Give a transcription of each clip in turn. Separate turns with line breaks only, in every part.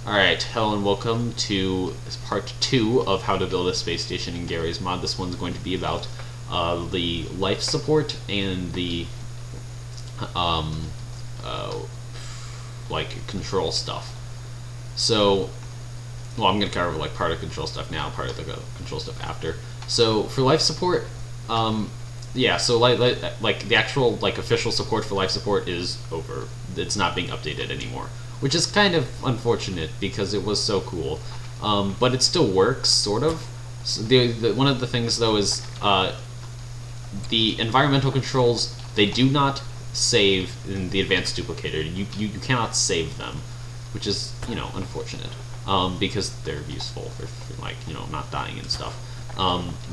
Alright, hello and welcome to part 2 of how to build a space station in Garry's mod. This one's going to be about the life support and the like control stuff. So, well, I'm going to cover like part of control stuff now, part of the control stuff after. So for life support, yeah, so like the actual like official support for life support is over. It's not being updated anymore, which is kind of unfortunate because it was so cool. But it still works, sort of. So one of the things though is the environmental controls, they do not save in the advanced duplicator. You cannot save them, which is, you know, unfortunate, because they're useful for like, you know, not dying and stuff.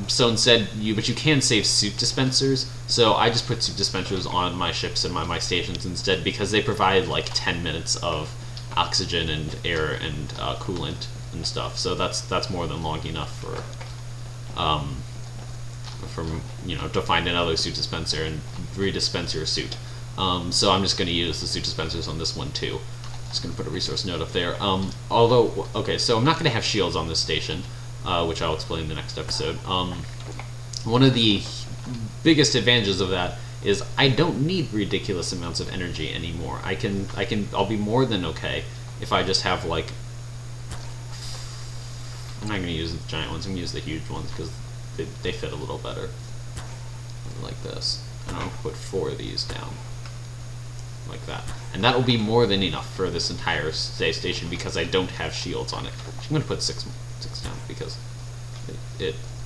So instead, but you can save suit dispensers. So I just put suit dispensers on my ships and my stations instead because they provide like 10 minutes of oxygen and air and coolant and stuff. So that's more than long enough for you know, to find another suit dispenser and redispense your suit. So I'm just going to use the suit dispensers on this one too. Just going to put a resource note up there. Although, okay, so I'm not going to have shields on this station, which I'll explain in the next episode. One of the biggest advantages of that is I don't need ridiculous amounts of energy anymore. I'll be more than okay if I just have like, I'm not going to use the giant ones, I'm going to use the huge ones because they fit a little better. Like this. And I'll put 4 of these down. Like that. And that will be more than enough for this entire space station because I don't have shields on it. I'm going to put 6 down because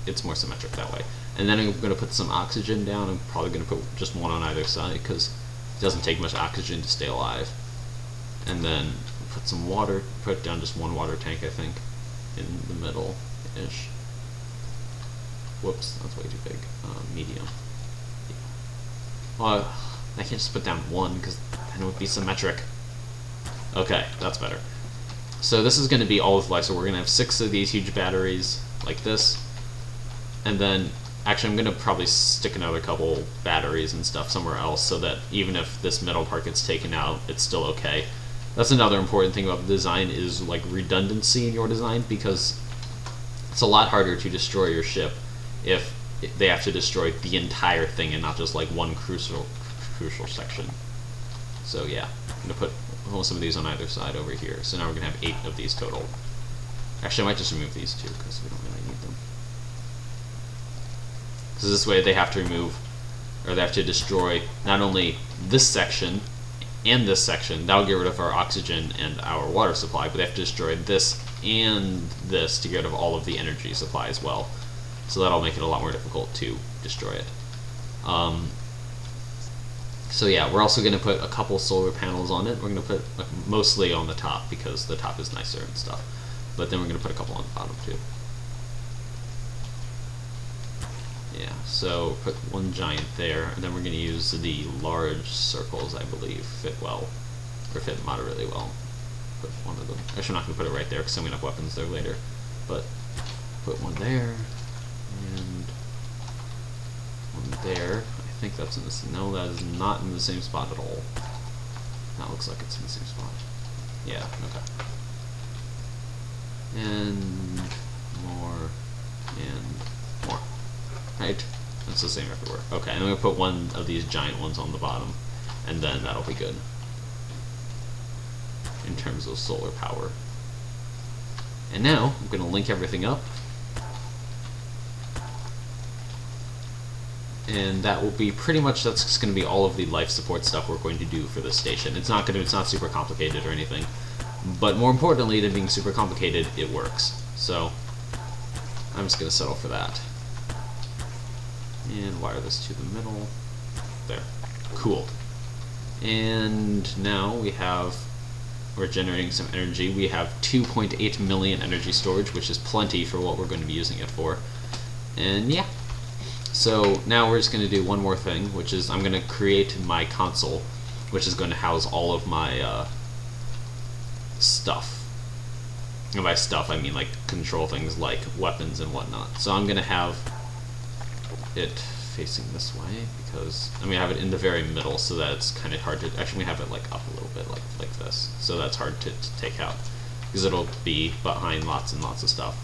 it's more symmetric that way. And then I'm going to put some oxygen down. I'm probably going to put just one on either side because it doesn't take much oxygen to stay alive. And then put some water, put down just one water tank, I think, in the middle-ish. Whoops, that's way too big. Medium. Yeah. Well, I can't just put down 1 because then it would be symmetric. Okay, that's better. So this is going to be all of life, so we're going to have 6 of these huge batteries, like this. And then, actually I'm going to probably stick another couple batteries and stuff somewhere else so that even if this middle part gets taken out, it's still okay. That's another important thing about the design is like redundancy in your design, because it's a lot harder to destroy your ship if they have to destroy the entire thing and not just like one crucial section. So yeah, I'm going to put some of these on either side over here. So now we're going to have 8 of these total. Actually, I might just remove these 2 because we don't really need them. Because this way they have to remove, or they have to destroy not only this section and this section, that'll get rid of our oxygen and our water supply, but they have to destroy this and this to get rid of all of the energy supply as well. So that'll make it a lot more difficult to destroy it. So yeah, we're also going to put a couple solar panels on it. We're going to put like, mostly on the top because the top is nicer and stuff. But then we're going to put a couple on the bottom too. Yeah, so put 1 giant there, and then we're going to use the large circles, I believe, fit well, or fit moderately well. Put 1 of them. Actually, I'm not going to put it right there because I'm going to have weapons there later. But put 1 there, and 1 there. I think that's in this. No, that is not in the same spot at all. That looks like it's in the same spot. Yeah, okay. And more, and more. Right? That's the same everywhere. Okay, and I'm going to put 1 of these giant ones on the bottom, and then that'll be good in terms of solar power. And now, I'm going to link everything up. And that will be pretty much, that's just going to be all of the life support stuff we're going to do for this station. It's not super complicated or anything, but more importantly than being super complicated, it works. So I'm just going to settle for that. And wire this to the middle. There. Cool. And now we're generating some energy. We have 2.8 million energy storage, which is plenty for what we're going to be using it for. And yeah. So now we're just going to do one more thing, which is I'm going to create my console, which is going to house all of my stuff. And by stuff, I mean like control things like weapons and whatnot. So I'm going to have it facing this way because I'm going to have it in the very middle so that it's kind of hard to, actually we have it like up a little bit like this, so that's hard to take out. because it'll be behind lots and lots of stuff,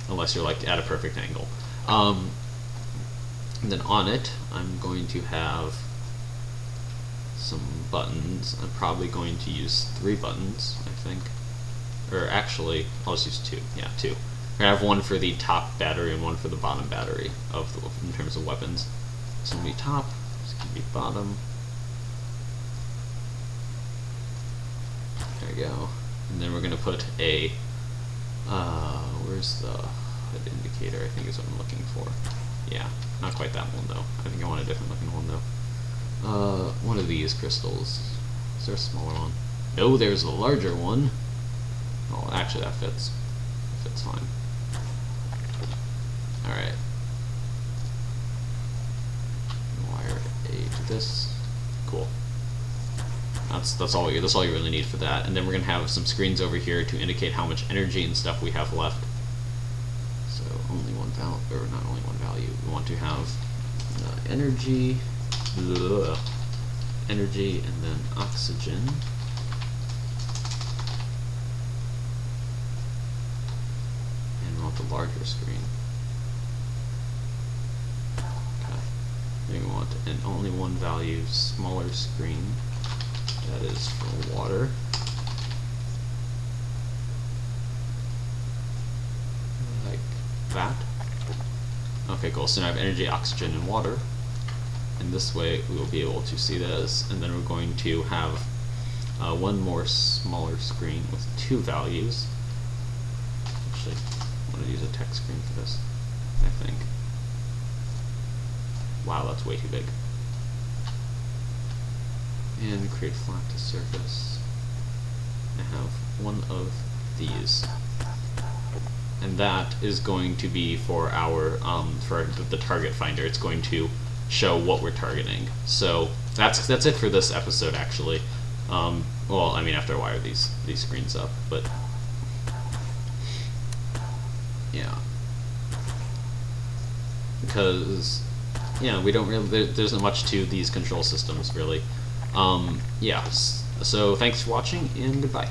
unless you're like at a perfect angle. And then on it, I'm going to have some buttons. I'm probably going to use 3 buttons, I think. Or actually, I'll just use 2. Yeah, 2. I have one for the top battery and one for the bottom battery in terms of weapons. This is going to be top, this is going to be bottom. There we go. And then we're going to put a, where's the HUD indicator, I think is what I'm looking for. Yeah, not quite that one though. I think I want a different looking one though. One of these crystals. Is there a smaller one? No, there's a larger one. Oh, actually that fits. It fits fine. Alright. Wire A to this. Cool. That's all you really need for that. And then we're gonna have some screens over here to indicate how much energy and stuff we have left. So only one value, or not only one value. We want to have energy, energy, and then oxygen. And we want the larger screen. Okay. Then we want only one value, smaller screen. That is for water. Like that. Okay, cool. So now I have energy, oxygen, and water. And this way we will be able to see this. And then we're going to have one more smaller screen with 2 values. Actually, I want to use a text screen for this, I think. Wow, that's way too big. And create flat to surface. I have one of these, and that is going to be for our for the target finder. It's going to show what we're targeting. So that's it for this episode, actually. Well, I mean, after I wire these screens up, but yeah, because yeah, we don't really. There's not much to these control systems, really. Yeah, so thanks for watching, and goodbye.